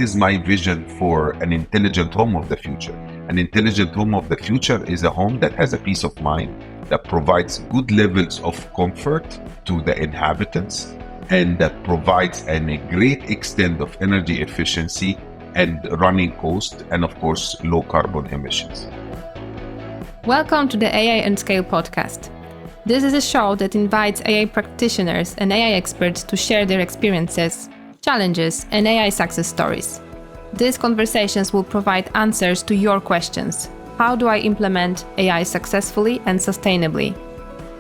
what is my vision for an intelligent home of the future? An intelligent home of the future is a home that has a peace of mind, that provides good levels of comfort to the inhabitants, and that provides a great extent of energy efficiency and running cost, and of course, low carbon emissions. Welcome to the AI and Scale podcast. This is a show that invites AI practitioners and AI experts to share their experiences, challenges, and AI success stories. These conversations will provide answers to your questions. How do I implement AI successfully and sustainably?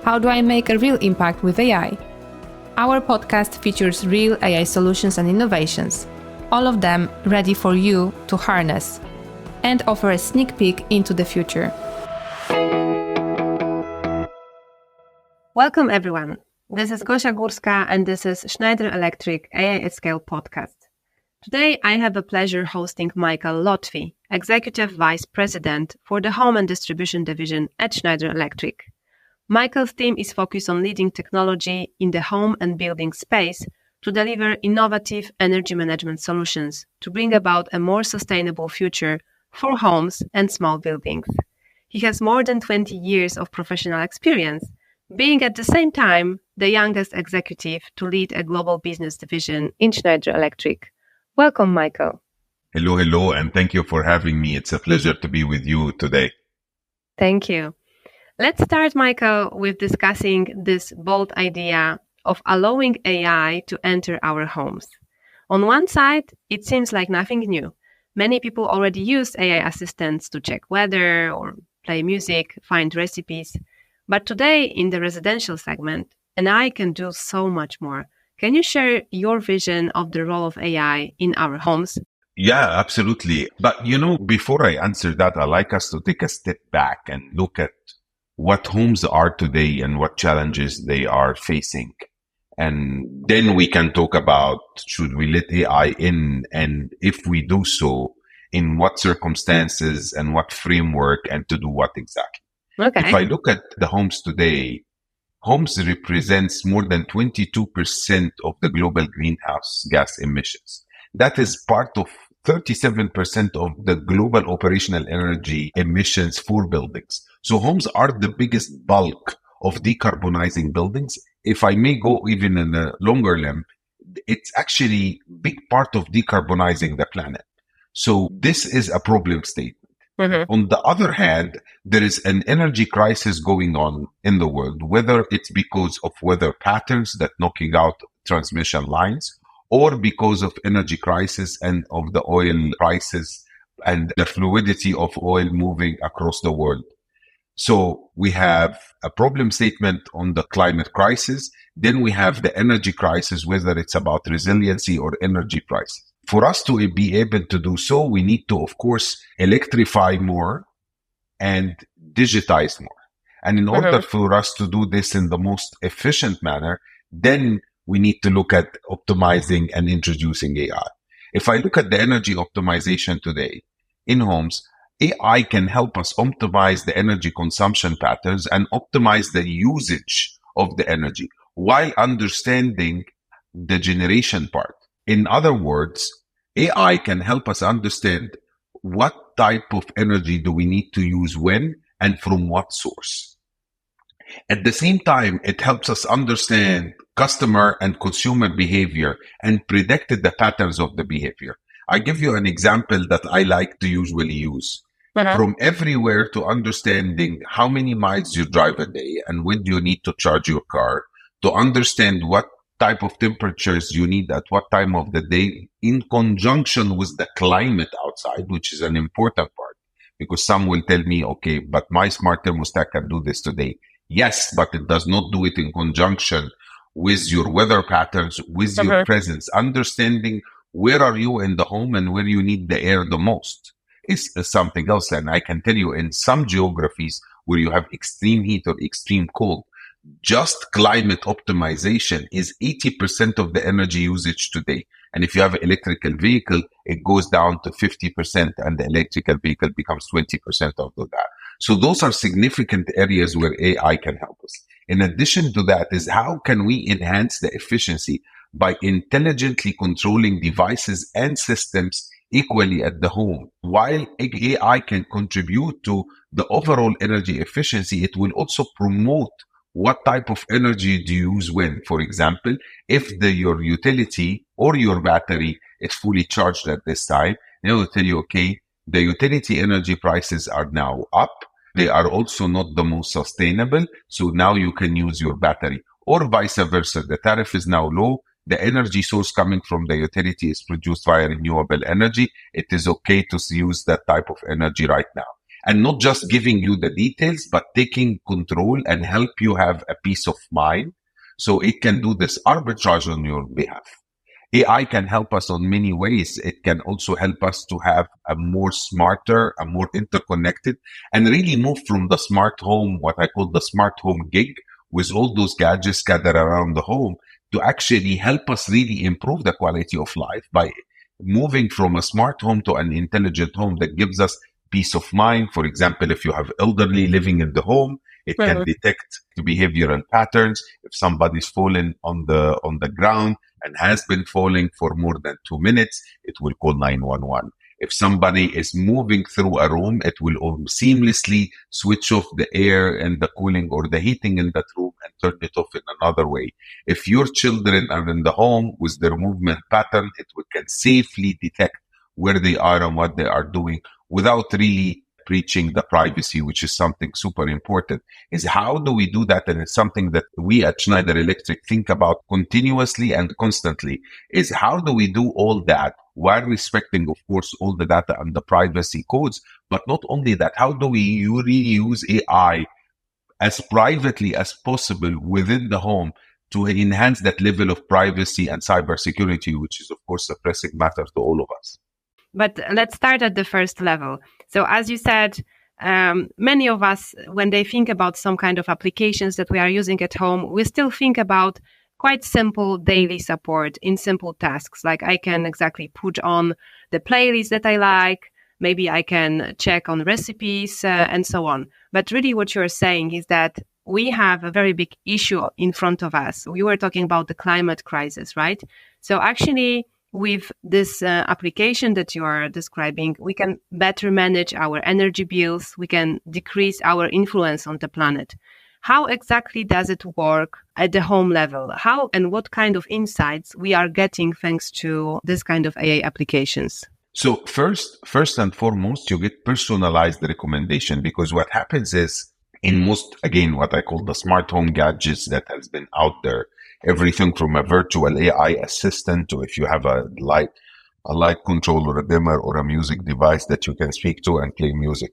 How do I make a real impact with AI? Our podcast features real AI solutions and innovations, all of them ready for you to harness, and offer a sneak peek into the future. Welcome everyone. This is Gosia Górska and this is Schneider Electric AI at Scale podcast. Today I have the pleasure hosting Michael Lotfy, Executive Vice President for the Home and Distribution Division at Schneider Electric. Michael's team is focused on leading technology in the home and building space to deliver innovative energy management solutions to bring about a more sustainable future for homes and small buildings. He has more than 20 years of professional experience, being at the same time the youngest executive to lead a global business division in Schneider Electric. Welcome, Michael. Hello, and thank you for having me. It's a pleasure to be with you today. Thank you. Let's start, Michael, with discussing this bold idea of allowing AI to enter our homes. On one side, it seems like nothing new. Many people already use AI assistants to check weather or play music, find recipes. But today, in the residential segment, AI can do so much more. Can you share your vision of the role of AI in our homes? Yeah, absolutely. But before I answer that, I'd like us to take a step back and look at what homes are today and what challenges they are facing. And then we can talk about, should we let AI in? And if we do so, in what circumstances and what framework and to do what exactly? Okay. If I look at the homes today, homes represents more than 22% of the global greenhouse gas emissions. That is part of 37% of the global operational energy emissions for buildings. So homes are the biggest bulk of decarbonizing buildings. If I may go even in a longer limb, it's actually a big part of decarbonizing the planet. So this is a problem statement. Mm-hmm. On the other hand, there is an energy crisis going on in the world, whether it's because of weather patterns that knocking out transmission lines, or because of energy crisis and of the oil prices and the fluidity of oil moving across the world. So we have a problem statement on the climate crisis. Then we have the energy crisis, whether it's about resiliency or energy prices. For us to be able to do so, we need to, of course, electrify more and digitize more. And in order for us to do this in the most efficient manner, then we need to look at optimizing and introducing AI. If I look at the energy optimization today in homes, AI can help us optimize the energy consumption patterns and optimize the usage of the energy while understanding the generation part. In other words, AI can help us understand what type of energy do we need to use when and from what source. At the same time, it helps us understand customer and consumer behavior and predict the patterns of the behavior. I give you an example that I like to usually use. From everywhere to understanding how many miles you drive a day and when you need to charge your car, to understand what type of temperatures you need at what time of the day in conjunction with the climate outside, which is an important part, because some will tell me, okay, but my smart thermostat can do this today. Yes, but it does not do it in conjunction with your weather patterns, with your presence, understanding where are you in the home and where you need the air the most is something else. And I can tell you in some geographies where you have extreme heat or extreme cold, just climate optimization is 80% of the energy usage today. And if you have an electrical vehicle, it goes down to 50% and the electrical vehicle becomes 20% of that. So those are significant areas where AI can help us. In addition to that is how can we enhance the efficiency by intelligently controlling devices and systems equally at the home. While AI can contribute to the overall energy efficiency, it will also promote what type of energy do you use when. For example, if your utility or your battery is fully charged at this time, it will tell you, okay, the utility energy prices are now up. They are also not the most sustainable. So now you can use your battery, or vice versa. The tariff is now low. The energy source coming from the utility is produced via renewable energy. It is okay to use that type of energy right now. And not just giving you the details, but taking control and help you have a peace of mind. So it can do this arbitrage on your behalf. AI can help us on many ways. It can also help us to have a more smarter, a more interconnected, and really move from the smart home, what I call the smart home gig, with all those gadgets scattered around the home, to actually help us really improve the quality of life by moving from a smart home to an intelligent home that gives us peace of mind. For example, if you have elderly living in the home, it can detect behavioral patterns. If somebody's fallen on the ground and has been falling for more than 2 minutes, it will call 911. If somebody is moving through a room, it will seamlessly switch off the air and the cooling or the heating in that room and turn it off in another way. If your children are in the home with their movement pattern, it can safely detect where they are and what they are doing without really breaching the privacy, which is something super important. Is how do we do that? And it's something that we at Schneider Electric think about continuously and constantly, is how do we do all that while respecting, of course, all the data and the privacy codes? But not only that, how do we really use AI as privately as possible within the home to enhance that level of privacy and cybersecurity, which is, of course, a pressing matter to all of us. But let's start at the first level. So as you said, many of us, when they think about some kind of applications that we are using at home, we still think about quite simple daily support in simple tasks. Like I can exactly put on the playlist that I like. Maybe I can check on recipes and so on. But really what you're saying is that we have a very big issue in front of us. We were talking about the climate crisis, right? So actually, with this application that you are describing, we can better manage our energy bills. We can decrease our influence on the planet. How exactly does it work at the home level? How and what kind of insights we are getting thanks to this kind of AI applications? So first and foremost, you get personalized recommendation, because what happens is in most, again, what I call the smart home gadgets that has been out there, everything from a virtual AI assistant to if you have a light control or a dimmer or a music device that you can speak to and play music,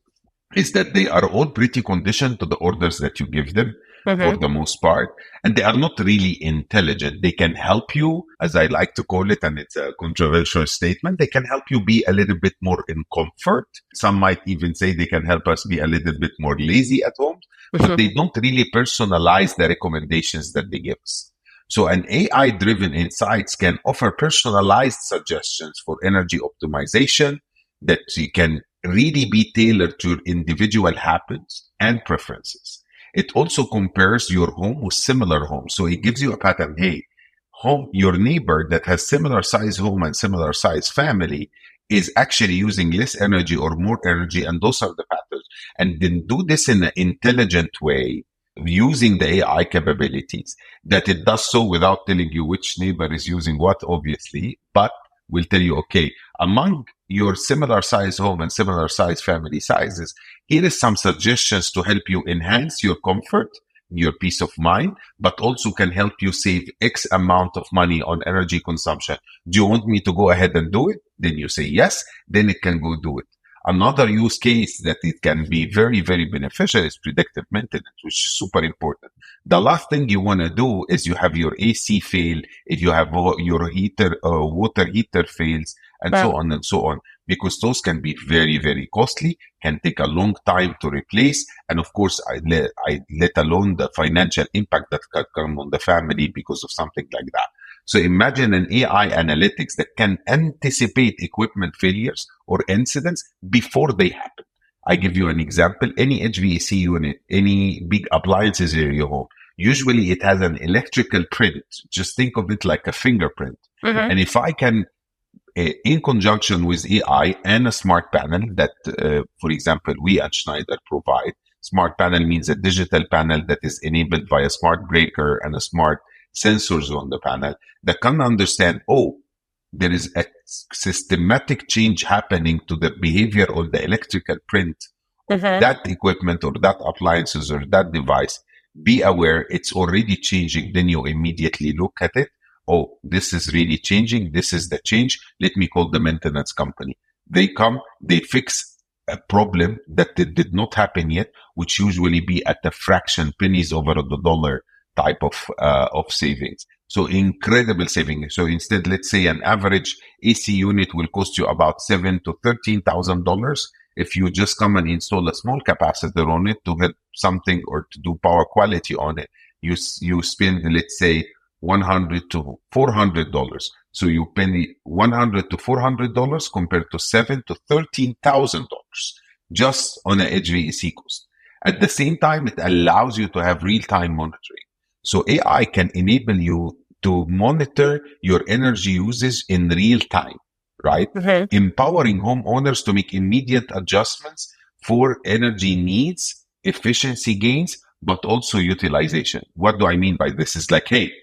is that they are all pretty conditioned to the orders that you give them for the most part. And they are not really intelligent. They can help you, as I like to call it, and it's a controversial statement, they can help you be a little bit more in comfort. Some might even say they can help us be a little bit more lazy at home, but they don't really personalize the recommendations that they give us. So an AI-driven insights can offer personalized suggestions for energy optimization that can really be tailored to your individual habits and preferences. It also compares your home with similar homes. So it gives you a pattern. Hey, your neighbor that has similar size home and similar size family is actually using less energy or more energy, and those are the patterns. And then do this in an intelligent way, using the AI capabilities, that it does so without telling you which neighbor is using what, obviously, but will tell you, okay, among your similar size home and similar size family sizes, here is some suggestions to help you enhance your comfort, your peace of mind, but also can help you save X amount of money on energy consumption. Do you want me to go ahead and do it? Then you say yes, then it can go do it. Another use case that it can be very, very beneficial is predictive maintenance, which is super important. The last thing you want to do is you have your AC fail, if you have your heater, water heater fails, and so on and so on, because those can be very, very costly, can take a long time to replace. And of course, I let alone the financial impact that can come on the family because of something like that. So imagine an AI analytics that can anticipate equipment failures or incidents before they happen. I give you an example. Any HVAC unit, any big appliances in your home, usually it has an electrical print. Just think of it like a fingerprint. And if I can, in conjunction with AI and a smart panel that, for example, we at Schneider provide. Smart panel means a digital panel that is enabled by a smart breaker and a smart sensors on the panel that can understand, there is a systematic change happening to the behavior or the electrical print of that equipment or that appliances or that device. Be aware it's already changing. Then you immediately look at it. This is really changing. This is the change. Let me call the maintenance company. They come, they fix a problem that did not happen yet, which usually be at a fraction, pennies over the dollar type of savings. So incredible savings. So instead, let's say an average AC unit will cost you about $7,000 to $13,000. If you just come and install a small capacitor on it to help something or to do power quality on it, you spend, let's say, $100 to $400. So you pay $100 to $400 compared to $7,000 to $13,000 just on an HVAC cost. At the same time, it allows you to have real-time monitoring. So AI can enable you to monitor your energy usage in real time, right? Empowering homeowners to make immediate adjustments for energy needs, efficiency gains, but also utilization. What do I mean by this? Is like, hey,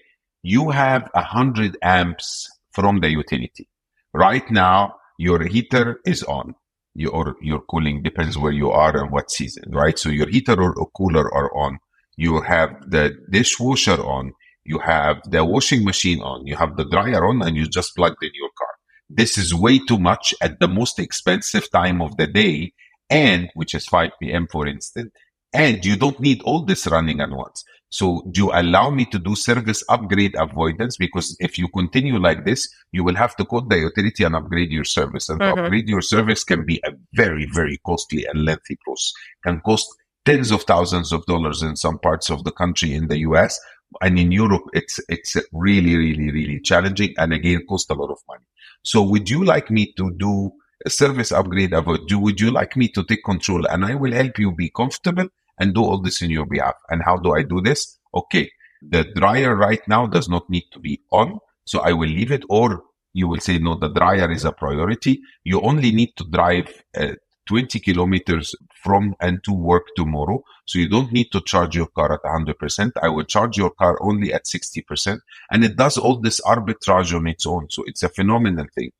you have 100 amps from the utility. Right now, your heater is on. Your cooling depends where you are and what season, right? So your heater or cooler are on. You have the dishwasher on. You have the washing machine on. You have the dryer on, and you just plugged in your car. This is way too much at the most expensive time of the day, and which is 5 p.m. for instance. And you don't need all this running at once. So do you allow me to do service upgrade avoidance? Because if you continue like this, you will have to call the utility and upgrade your service. And to upgrade your service can be a very, very costly and lengthy process. Can cost tens of thousands of dollars in some parts of the country in the US. And in Europe, it's really, really, really challenging. And again, cost a lot of money. So would you like me to do a service upgrade avoid? Would you like me to take control? And I will help you be comfortable and do all this in your behalf. And how do I do this? Okay, the dryer right now does not need to be on, so I will leave it. Or you will say, no, the dryer is a priority. You only need to drive 20 kilometers from and to work tomorrow, so you don't need to charge your car at 100%. I will charge your car only at 60%. And it does all this arbitrage on its own. So it's a phenomenal thing.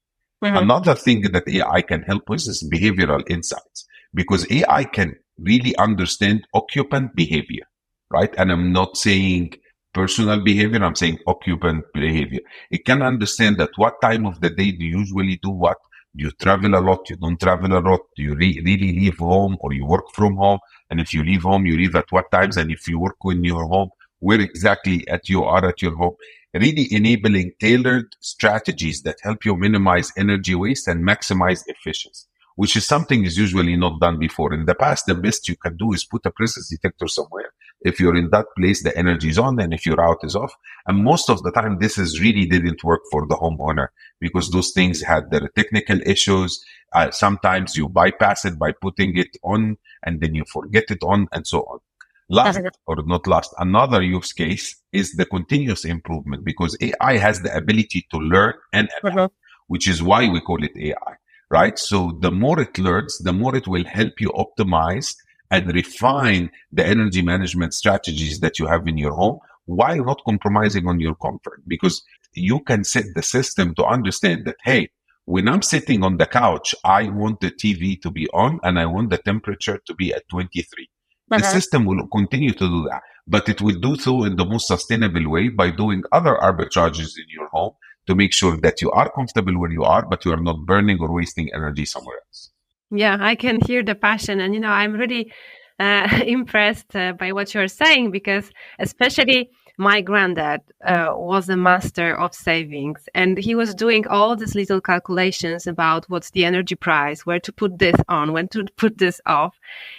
Another thing that AI can help with is behavioral insights, because AI can really understand occupant behavior, right? And I'm not saying personal behavior, I'm saying occupant behavior. It can understand at what time of the day do you usually do what. Do you travel a lot? You don't travel a lot? Do you really leave home or you work from home? And if you leave home, you leave at what times? And if you work in your home, where exactly you are at your home? Really enabling tailored strategies that help you minimize energy waste and maximize efficiency, which is something is usually not done before. In the past, the best you can do is put a presence detector somewhere. If you're in that place, the energy is on, and if you're out, is off. And most of the time, this is really didn't work for the homeowner because those things had their technical issues. Sometimes you bypass it by putting it on, and then you forget it on, and so on. Last or not last, another use case is the continuous improvement, because AI has the ability to learn and adapt, which is why we call it AI. Right? So the more it learns, the more it will help you optimize and refine the energy management strategies that you have in your home while not compromising on your comfort. Because you can set the system to understand that, hey, when I'm sitting on the couch, I want the TV to be on and I want the temperature to be at 23. The system will continue to do that, but it will do so in the most sustainable way by doing other arbitrages in your home to make sure that you are comfortable where you are, but you are not burning or wasting energy somewhere else. Yeah, I can hear the passion. And, I'm really impressed by what you're saying, because especially my granddad was a master of savings, and he was doing all these little calculations about what's the energy price, where to put this on, when to put this off.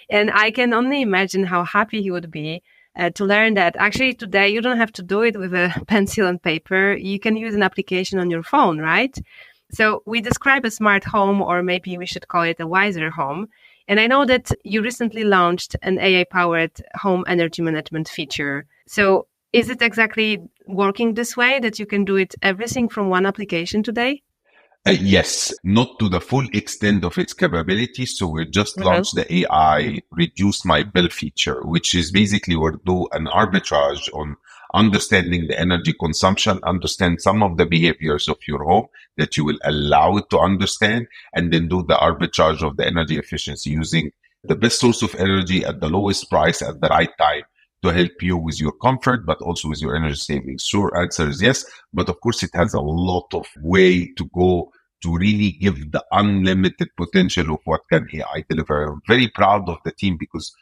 And I can only imagine how happy he would be to learn that actually today you don't have to do it with a pencil and paper. You can use an application on your phone, right? So we describe a smart home, or maybe we should call it a wiser home. And I know that you recently launched an AI-powered home energy management feature So is it exactly working this way that you can do it everything from one application today? Yes, not to the full extent of its capabilities. So we just launched the AI reduce my bill feature, which is basically we'll do an arbitrage on understanding the energy consumption, understand some of the behaviors of your home that you will allow it to understand, and then do the arbitrage of the energy efficiency using the best source of energy at the lowest price at the right time to help you with your comfort, but also with your energy savings. Sure, answer is yes. But of course, it has a lot of way to go to really give the unlimited potential of what can AI deliver. I'm very proud of the team because,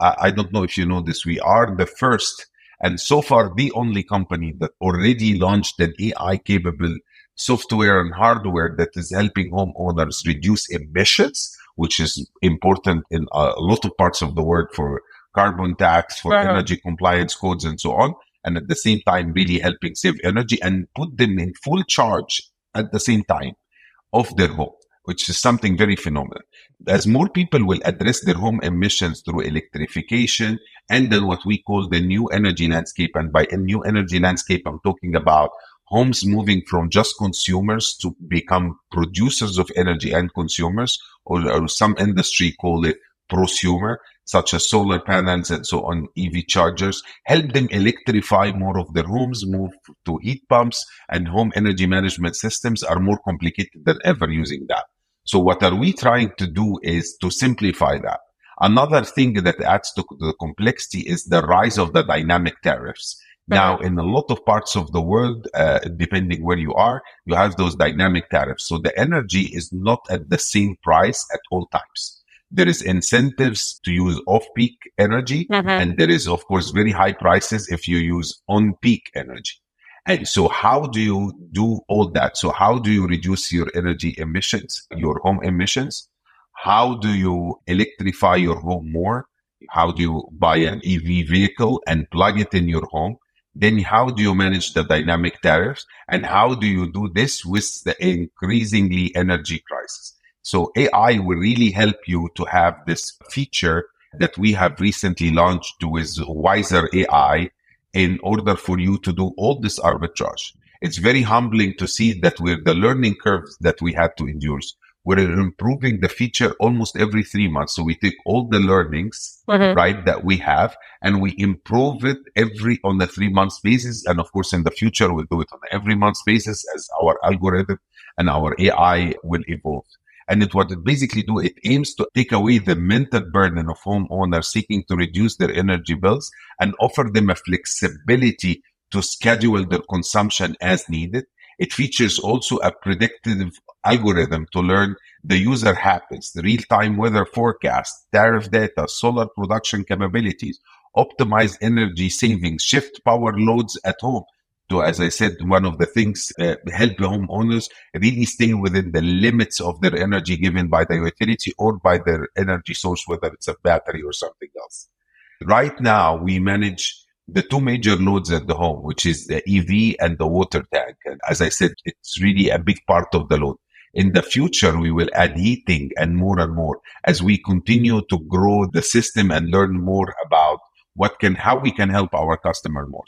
I don't know if you know this, we are the first and so far the only company that already launched an AI capable software and hardware that is helping homeowners reduce emissions, which is important in a lot of parts of the world for carbon tax, for energy compliance codes and so on. And at the same time, really helping save energy and put them in full charge at the same time of their home, which is something very phenomenal. As more people will address their home emissions through electrification and then what we call the new energy landscape. And by a new energy landscape, I'm talking about homes moving from just consumers to become producers of energy and consumers, or some industry call it prosumer, such as solar panels and so on, EV chargers, help them electrify more of their homes, move to heat pumps, and home energy management systems are more complicated than ever using that. So what are we trying to do is to simplify that. Another thing that adds to the complexity is the rise of the dynamic tariffs. Now, in a lot of parts of the world, depending where you are, you have those dynamic tariffs. So the energy is not at the same price at all times. There is incentives to use off-peak energy, and there is, of course, very high prices if you use on-peak energy. And so how do you do all that? So how do you reduce your energy emissions, your home emissions? How do you electrify your home more? How do you buy an EV vehicle and plug it in your home? Then how do you manage the dynamic tariffs? And how do you do this with the increasingly energy crisis? So AI will really help you to have this feature that we have recently launched with Wiser AI in order for you to do all this arbitrage. It's very humbling to see that with the learning curves that we had to endure, we're improving the feature almost every 3 months. So we take all the learnings, right, that we have, and we improve it on the 3 months basis. And of course, in the future, we'll do it on every month basis as our algorithm and our AI will evolve. And what it basically do, it aims to take away the mental burden of homeowners seeking to reduce their energy bills and offer them a flexibility to schedule their consumption as needed. It features also a predictive algorithm to learn the user habits, the real-time weather forecast, tariff data, solar production capabilities, optimize energy savings, shift power loads at home. So as I said, one of the things help the homeowners really stay within the limits of their energy given by the utility or by their energy source, whether it's a battery or something else. Right now, we manage the two major loads at the home, which is the EV and the water tank. And as I said, it's really a big part of the load. In the future, we will add heating and more as we continue to grow the system and learn more about how we can help our customer more.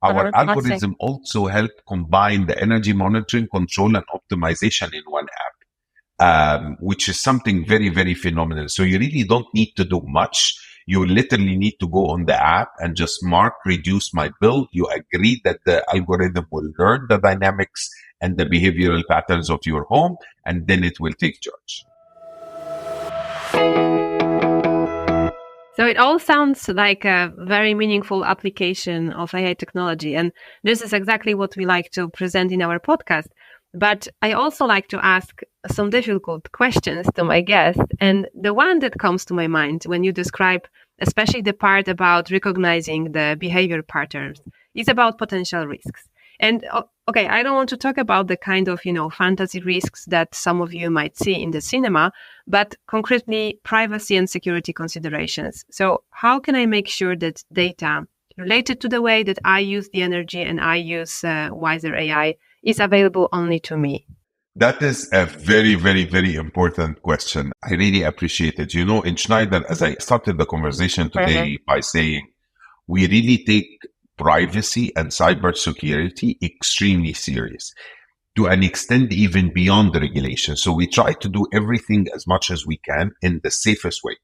Our algorithm also help combine the energy monitoring, control, and optimization in one app, which is something very, very phenomenal. So you really don't need to do much. You literally need to go on the app and just mark, reduce my bill. You agree that the algorithm will learn the dynamics and the behavioral patterns of your home, and then it will take charge. So it all sounds like a very meaningful application of AI technology. And this is exactly what we like to present in our podcast. But I also like to ask some difficult questions to my guests. And the one that comes to my mind when you describe, especially the part about recognizing the behavior patterns, is about potential risks. And okay, I don't want to talk about the kind of, fantasy risks that some of you might see in the cinema, but concretely privacy and security considerations. So how can I make sure that data related to the way that I use the energy and I use Wiser AI is available only to me? That is a very, very, very important question. I really appreciate it. In Schneider, as I started the conversation today by saying, we really take privacy and cybersecurity extremely serious, to an extent even beyond the regulation. So we try to do everything as much as we can in the safest way.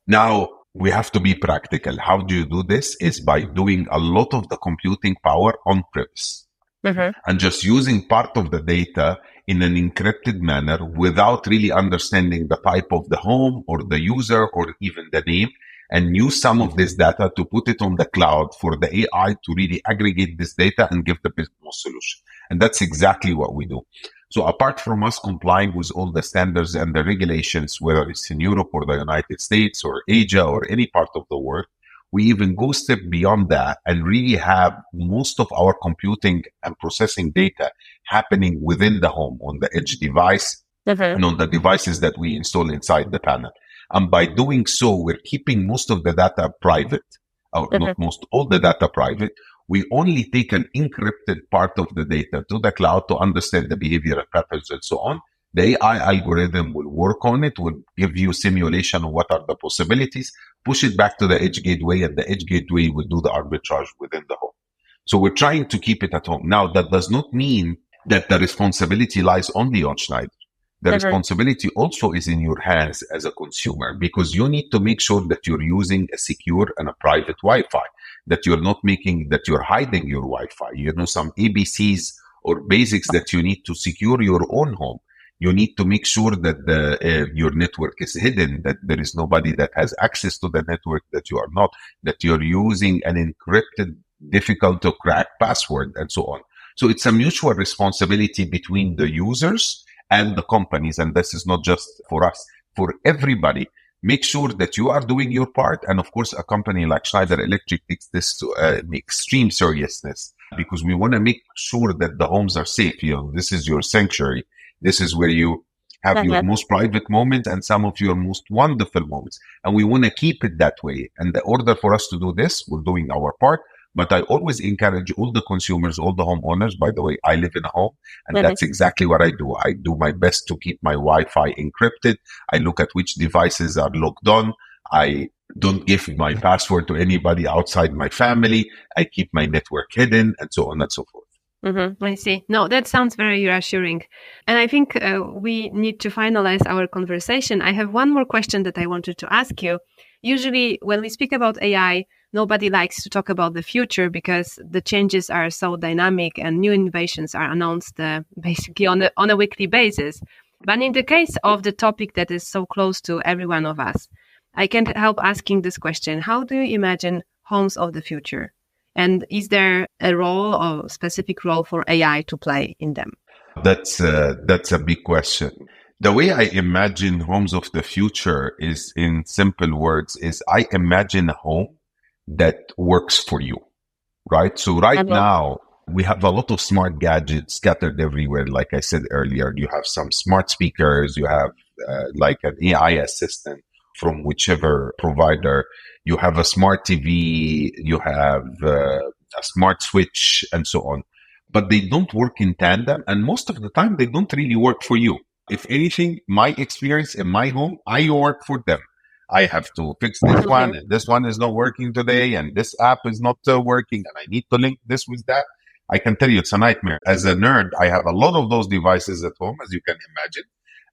Now, we have to be practical. How do you do this? Is by doing a lot of the computing power on premise and just using part of the data in an encrypted manner without really understanding the type of the home or the user or even the name, and use some of this data to put it on the cloud for the AI to really aggregate this data and give the business solution. And that's exactly what we do. So apart from us complying with all the standards and the regulations, whether it's in Europe or the United States or Asia or any part of the world, we even go a step beyond that and really have most of our computing and processing data happening within the home on the edge device and on the devices that we install inside the panel. And by doing so, we're keeping most of the data private, or not most, all the data private. We only take an encrypted part of the data to the cloud to understand the behavioral patterns and so on. The AI algorithm will work on it, will give you simulation of what are the possibilities, push it back to the edge gateway, and the edge gateway will do the arbitrage within the home. So we're trying to keep it at home. Now, that does not mean that the responsibility lies only on Schneider. The responsibility also is in your hands as a consumer, because you need to make sure that you're using a secure and a private Wi-Fi, that you're not making, that you're hiding your Wi-Fi. You know, some ABCs or basics that you need to secure your own home. You need to make sure that your network is hidden, that there is nobody that has access to the network, that you are not, that you're using an encrypted, difficult to crack password, and so on. So it's a mutual responsibility between the users and the companies. And this is not just for us, for everybody. Make sure that you are doing your part. And of course, a company like Schneider Electric takes this to extreme seriousness, because we want to make sure that the homes are safe. You know, this is your sanctuary. This is where you have your most private moments and some of your most wonderful moments. And we want to keep it that way. And in order for us to do this, we're doing our part. But I always encourage all the consumers, all the homeowners. By the way, I live in a home, and that's exactly what I do. I do my best to keep my Wi-Fi encrypted. I look at which devices are logged on. I don't give my password to anybody outside my family. I keep my network hidden, and so on and so forth. I see. No, that sounds very reassuring. And I think we need to finalize our conversation. I have one more question that I wanted to ask you. Usually when we speak about AI, nobody likes to talk about the future because the changes are so dynamic and new innovations are announced basically on a weekly basis. But in the case of the topic that is so close to every one of us, I can't help asking this question. How do you imagine homes of the future? And is there a role or specific role for AI to play in them? That's a big question. The way I imagine homes of the future is, in simple words, is I imagine a home that works for you, right? So now we have a lot of smart gadgets scattered everywhere. Like I said earlier, you have some smart speakers, you have like an AI assistant from whichever provider, you have a smart TV, you have a smart switch, and so on. But they don't work in tandem, and most of the time they don't really work for you. If anything, my experience in my home, I work for them. I have to fix this one, and this one is not working today, and this app is not working, and I need to link this with that. I can tell you it's a nightmare. As a nerd, I have a lot of those devices at home, as you can imagine.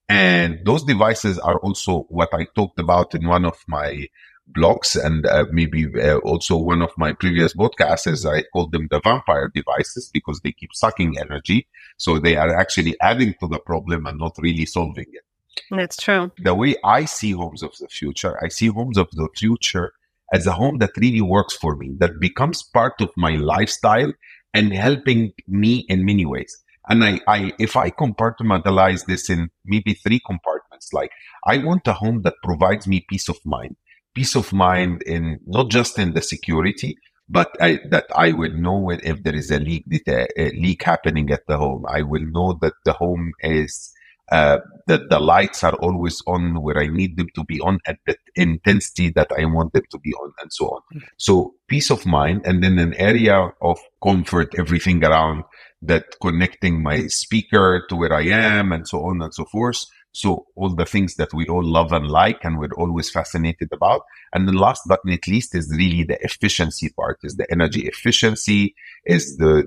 And those devices are also what I talked about in one of my blogs, and maybe also one of my previous podcasts. I called them the vampire devices because they keep sucking energy. So they are actually adding to the problem and not really solving it. That's true. The way I see homes of the future, I see homes of the future as a home that really works for me, that becomes part of my lifestyle and helping me in many ways. And if I compartmentalize this in maybe 3 compartments, like I want a home that provides me peace of mind in not just in the security, but that I will know if there is a leak happening at the home. I will know that the home is that the lights are always on where I need them to be on at the intensity that I want them to be on, and so on. So peace of mind, and then an area of comfort, everything around that, connecting my speaker to where I am, and so on and so forth, So all the things that we all love and like, and we're always fascinated about. And then last but not least is really the efficiency part, is the energy efficiency, is the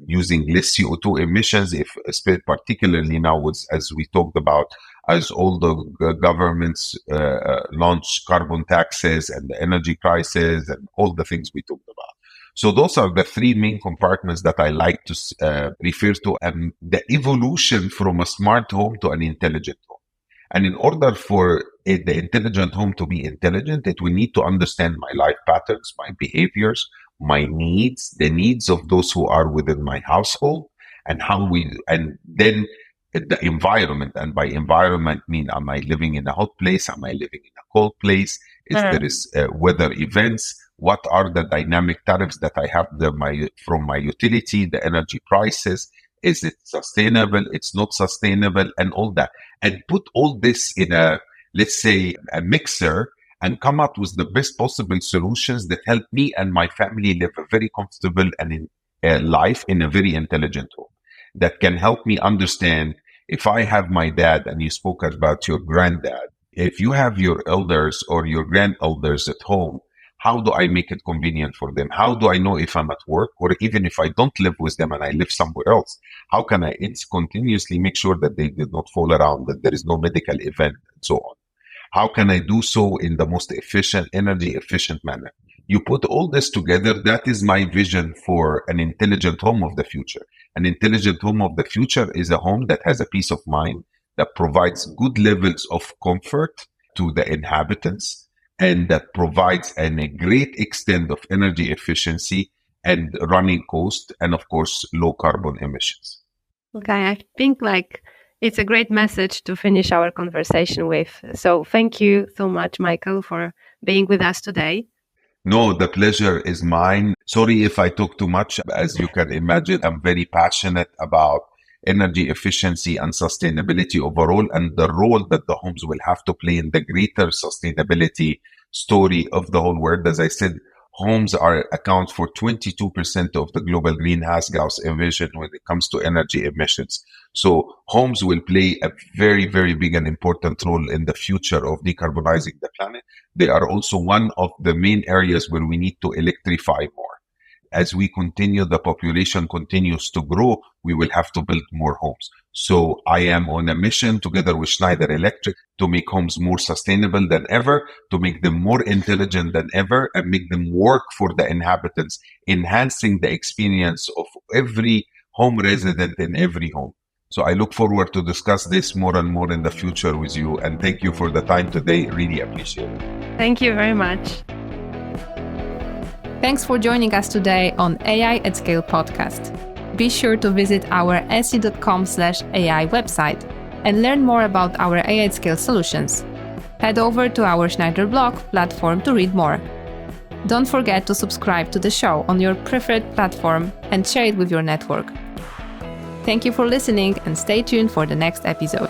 using less CO2 emissions, if particularly now, as we talked about, as all the governments launch carbon taxes and the energy prices and all the things we talked about. So those are the three main compartments that I like to refer to, and the evolution from a smart home to an intelligent home. And in order for the intelligent home to be intelligent, it will need to understand my life patterns, my behaviors, my needs, the needs of those who are within my household, and then the environment. And by environment, am I living in a hot place? Am I living in a cold place? There is weather events? What are the dynamic tariffs that I have from my utility, the energy prices? Is it sustainable? It's not sustainable, and all that. And put all this in let's say, a mixer, and come up with the best possible solutions that help me and my family live a very comfortable and life in a very intelligent home. That can help me understand, if I have my dad, and you spoke about your granddad, if you have your elders or your grand-elders at home, how do I make it convenient for them? How do I know if I'm at work, or even if I don't live with them and I live somewhere else? How can I continuously make sure that they did not fall around, that there is no medical event, and so on? How can I do so in the most efficient, energy efficient manner? You put all this together, that is my vision for an intelligent home of the future. An intelligent home of the future is a home that has a peace of mind, that provides good levels of comfort to the inhabitants, and that provides a great extent of energy efficiency and running cost, and of course, low carbon emissions. Okay, I think it's a great message to finish our conversation with. So thank you so much, Michael, for being with us today. No, the pleasure is mine. Sorry if I talk too much. As you can imagine, I'm very passionate about energy efficiency and sustainability overall, and the role that the homes will have to play in the greater sustainability story of the whole world. As I said, homes account for 22% of the global greenhouse gas emission when it comes to energy emissions. So homes will play a very, very big and important role in the future of decarbonizing the planet. They are also one of the main areas where we need to electrify more. As we continue, the population continues to grow, we will have to build more homes. So I am on a mission together with Schneider Electric to make homes more sustainable than ever, to make them more intelligent than ever, and make them work for the inhabitants, enhancing the experience of every home resident in every home. So I look forward to discuss this more and more in the future with you. And thank you for the time today. Really appreciate it. Thank you very much. Thanks for joining us today on AI at Scale podcast. Be sure to visit our se.com/AI website and learn more about our AI at Scale solutions. Head over to our Schneider blog platform to read more. Don't forget to subscribe to the show on your preferred platform and share it with your network. Thank you for listening, and stay tuned for the next episode.